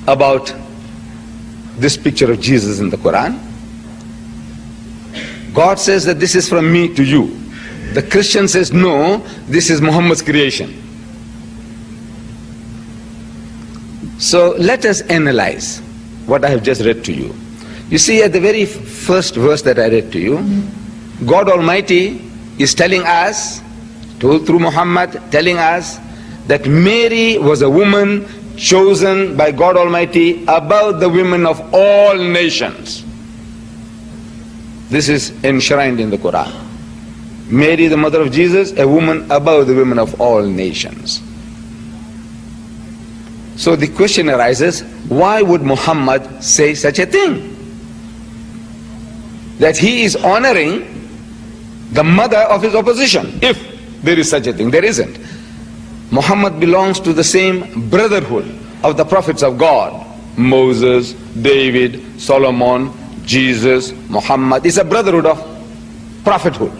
about this picture of Jesus in the Quran. God says that this is from me to you. The Christian says, no, this is Muhammad's creation. So let us analyze what I have just read to you. You see, at the very first verse that I read to you, God Almighty is telling us, told through Muhammad, telling us that Mary was a woman chosen by God Almighty above the women of all nations. This is enshrined in the Quran. Mary, the mother of Jesus, a woman above the women of all nations. So the question arises, why would Muhammad say such a thing? That he is honoring the mother of his opposition, if there is such a thing. There isn't. Muhammad belongs to the same brotherhood of the prophets of God. Moses, David, Solomon, Jesus, Muhammad is a brotherhood of prophethood.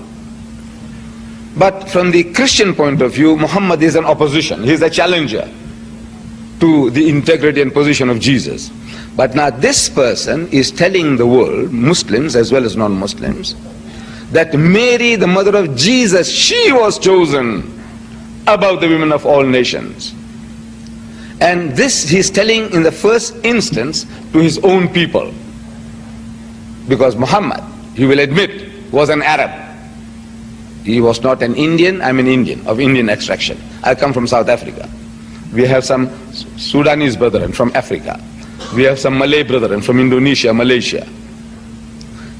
But from the Christian point of view, Muhammad is an opposition. He is a challenger to the integrity and position of Jesus. But now this person is telling the world, Muslims as well as non-Muslims, that Mary, the mother of Jesus, she was chosen above the women of all nations. And this he is telling in the first instance to his own people. Because Muhammad, he will admit, was an Arab. He was not an Indian. I'm an Indian, of Indian extraction. I come from South Africa. We have some Sudanese brethren from Africa. We have some Malay brethren from Indonesia, Malaysia.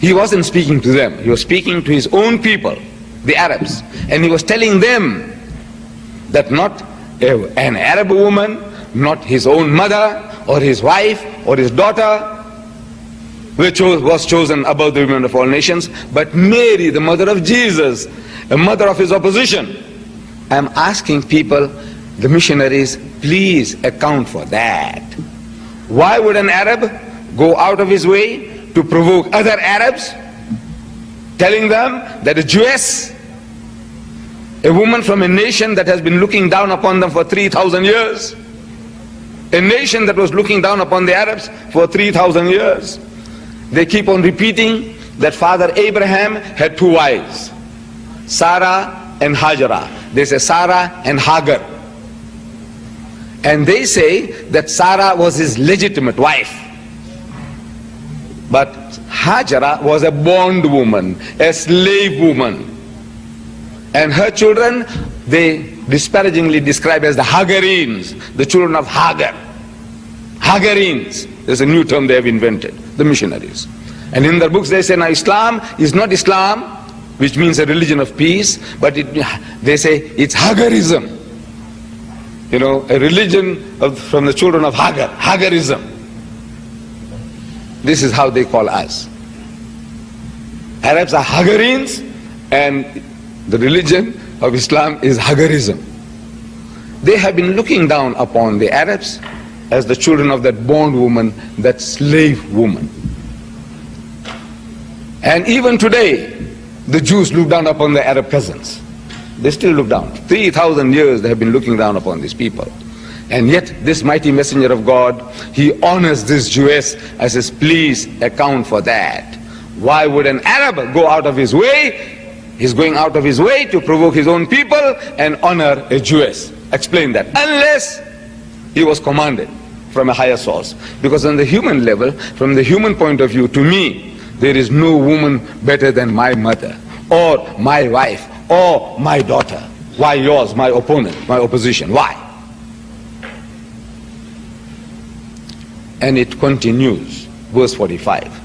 He wasn't speaking to them. He was speaking to his own people, the Arabs. And he was telling them that not an Arab woman, not his own mother or his wife or his daughter was chosen above the women of all nations, but Mary, the mother of Jesus, a mother of his opposition. I'm asking people, the missionaries, please account for that. Why would an Arab go out of his way to provoke other Arabs, telling them that a Jewess, a woman from a nation that has been looking down upon them for 3,000 years, a nation that was looking down upon the Arabs for 3,000 years, they keep on repeating that Father Abraham had two wives, Sarah and Hajara. They say Sarah and Hagar. And they say that Sarah was his legitimate wife. But Hajara was a bondwoman, a slave woman. And her children, they disparagingly describe as the Hagarines, the children of Hagar. Hagarines. There's a new term they have invented, the missionaries. And in their books they say, now Islam is not Islam, which means a religion of peace, but they say it's Hagarism. You know, a religion from the children of Hagar, Hagarism. This is how they call us. Arabs are Hagarines, and the religion of Islam is Hagarism. They have been looking down upon the Arabs as the children of that bondwoman, that slave woman. And even today, the Jews look down upon their Arab cousins. They still look down. 3,000 years they have been looking down upon these people. And yet this mighty messenger of God, he honors this Jewess as says, please account for that. Why would an Arab go out of his way? He's going out of his way to provoke his own people and honor a Jewess. Explain that. Unless he was commanded from a higher source. Because on the human level, from the human point of view, to me, there is no woman better than my mother, or my wife, or my daughter. Why yours, my opponent, my opposition? Why? And it continues, verse 45.